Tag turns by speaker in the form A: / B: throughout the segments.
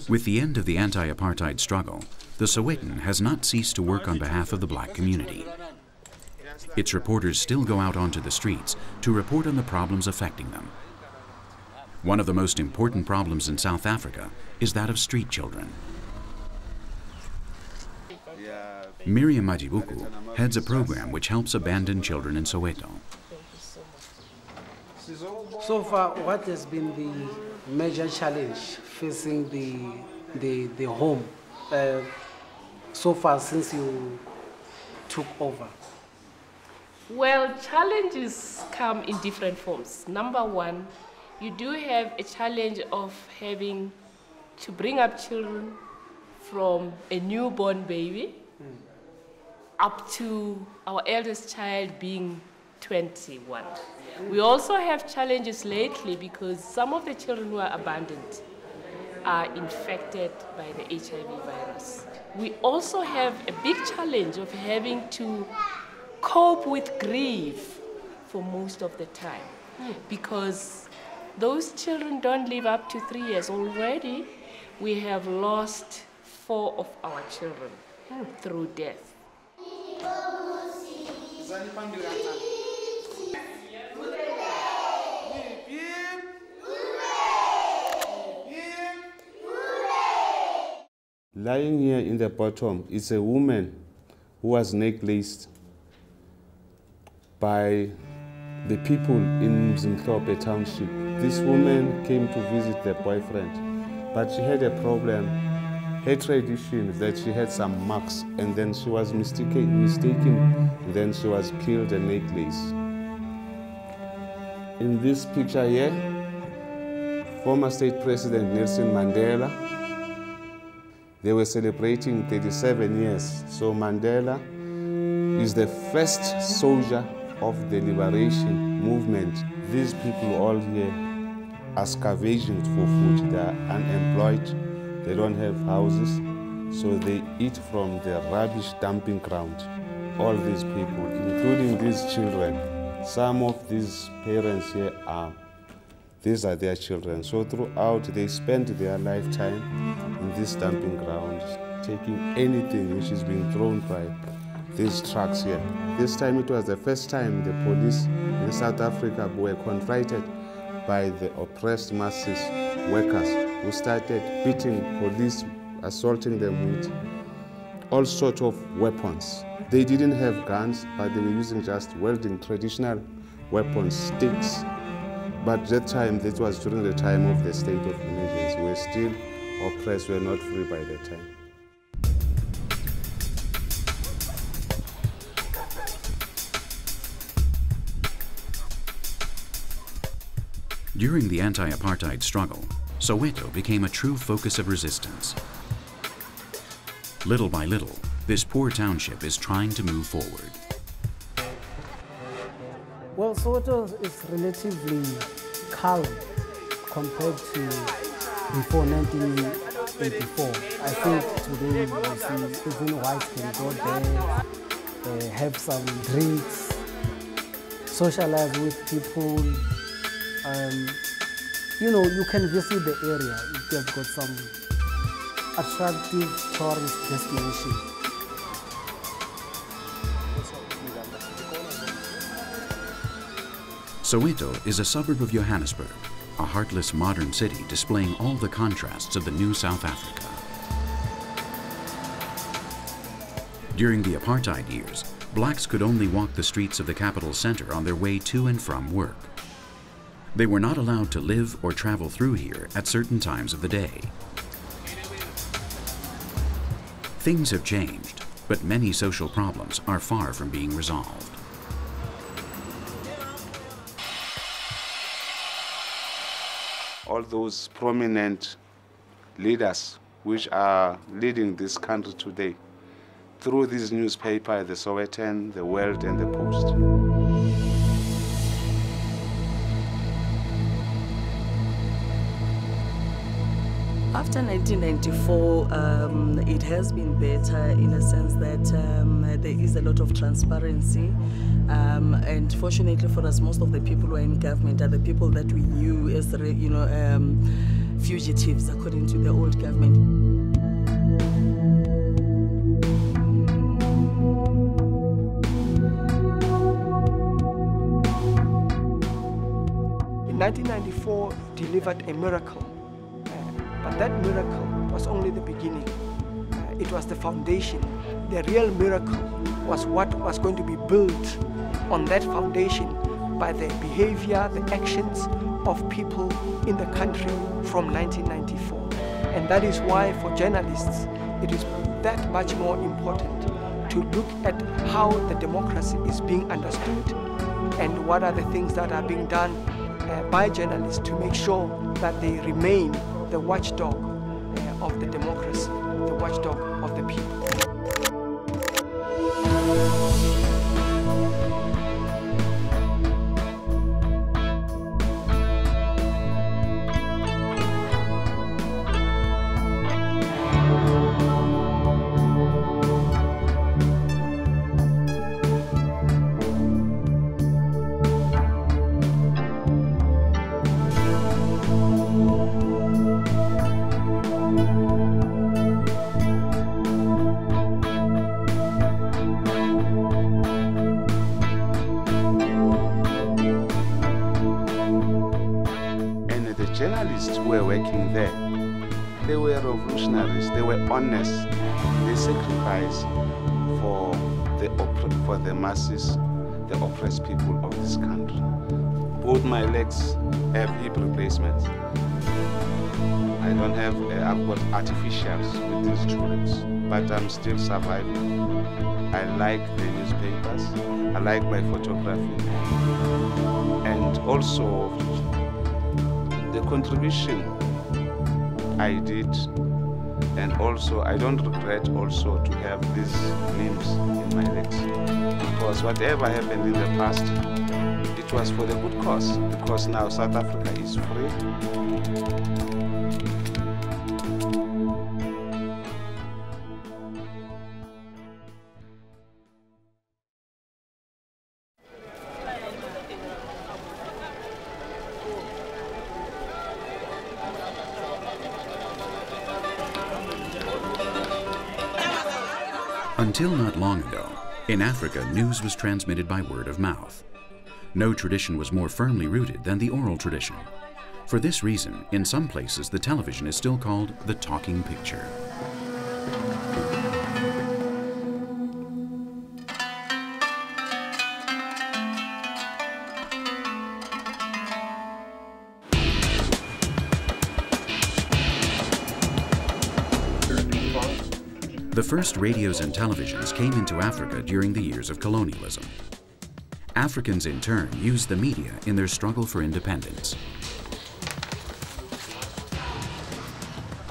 A: With the end of the anti-apartheid struggle, the Sowetan has not ceased to work on behalf of the black community. Its reporters still go out onto the streets to report on the problems affecting them. One of the most important problems in South Africa is that of street children. Miriam Majibuku heads a program which helps abandoned children in Soweto.
B: So far, what has been the major challenge facing the home so far since you took over?
C: Well, challenges come in different forms. Number one, you do have a challenge of having to bring up children from a newborn baby up to our eldest child being 21. We also have challenges lately because some of the children who are abandoned are infected by the HIV virus. We also have a big challenge of having to cope with grief for most of the time because those children don't live up to 3 years. Already, we have lost 4 of our children through death.
D: Lying here in the bottom is a woman who was necklaced by the people in Mzimhlope township. This woman came to visit their boyfriend, but she had a problem. Her tradition is that she had some marks, and then she was mistaken, then she was killed and necklaced. In this picture here, former state president Nelson Mandela, they were celebrating 37 years. So Mandela is the first soldier of the liberation movement. These people all here are scavenging for food. They are unemployed. They don't have houses. So they eat from the rubbish dumping ground. All these people, including these children, some of these parents here these are their children. So throughout, they spend their lifetime in this dumping ground, taking anything which is being thrown by these trucks here. This time it was the first time the police in South Africa were confronted by the oppressed masses, workers, who started beating police, assaulting them with all sorts of weapons. They didn't have guns, but they were using just welding traditional weapons, sticks. But that time, that was during the time of the state of emergency. We're still oppressed, we're not free by that time.
A: During the anti-apartheid struggle, Soweto became a true focus of resistance. Little by little, this poor township is trying to move forward.
B: Well, Soweto is relatively calm compared to before 1984. I think today you see even whites can go there, have some drinks, socialize with people. You know, you can visit the area if they've got some attractive tourist destination.
A: Soweto is a suburb of Johannesburg, a heartless modern city displaying all the contrasts of the new South Africa. During the apartheid years, blacks could only walk the streets of the capital center on their way to and from work. They were not allowed to live or travel through here at certain times of the day. Things have changed, but many social problems are far from being resolved.
D: All those prominent leaders which are leading this country today through this newspaper, the Sowetan, the World and the Post.
E: After 1994, it has been better in a sense that there is a lot of transparency. And fortunately for us, most of the people who are in government are the people that we knew as, fugitives, according to the old government.
F: In 1994, delivered a miracle, but that miracle was only the beginning. It was the foundation. The real miracle was what was going to be built on that foundation by the behavior, the actions of people in the country from 1994. And that is why for journalists, it is that much more important to look at how the democracy is being understood and what are the things that are being done by journalists to make sure that they remain the watchdog of the democracy, the watchdog of the people.
D: Journalists who were working there, they were revolutionaries, they were honest, they sacrificed for the masses, the oppressed people of this country. Both my legs have hip replacements. I don't have, I've got artificials with these two legs, but I'm still surviving. I like the newspapers, I like my photography, and also the contribution I did, and also I don't regret also to have these limbs in my legs, because whatever happened in the past, it was for the good cause, because now South Africa is free.
A: Until not long ago, in Africa, news was transmitted by word of mouth. No tradition was more firmly rooted than the oral tradition. For this reason, in some places, the television is still called the talking picture. The first radios and televisions came into Africa during the years of colonialism. Africans, in turn, used the media in their struggle for independence.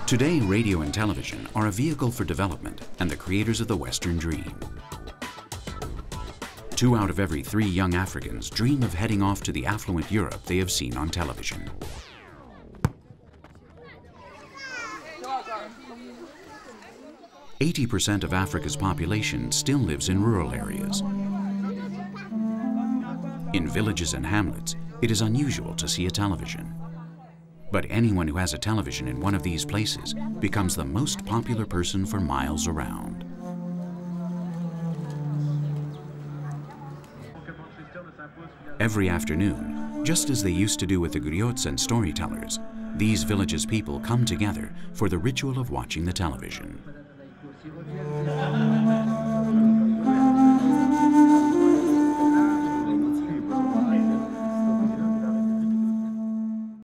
A: Today, radio and television are a vehicle for development and the creators of the Western dream. 2 out of every 3 young Africans dream of heading off to the affluent Europe they have seen on television. %80 of Africa's population still lives in rural areas. In villages and hamlets, it is unusual to see a television. But anyone who has a television in one of these places becomes the most popular person for miles around. Every afternoon, just as they used to do with the griots and storytellers, these villages' people come together for the ritual of watching the television.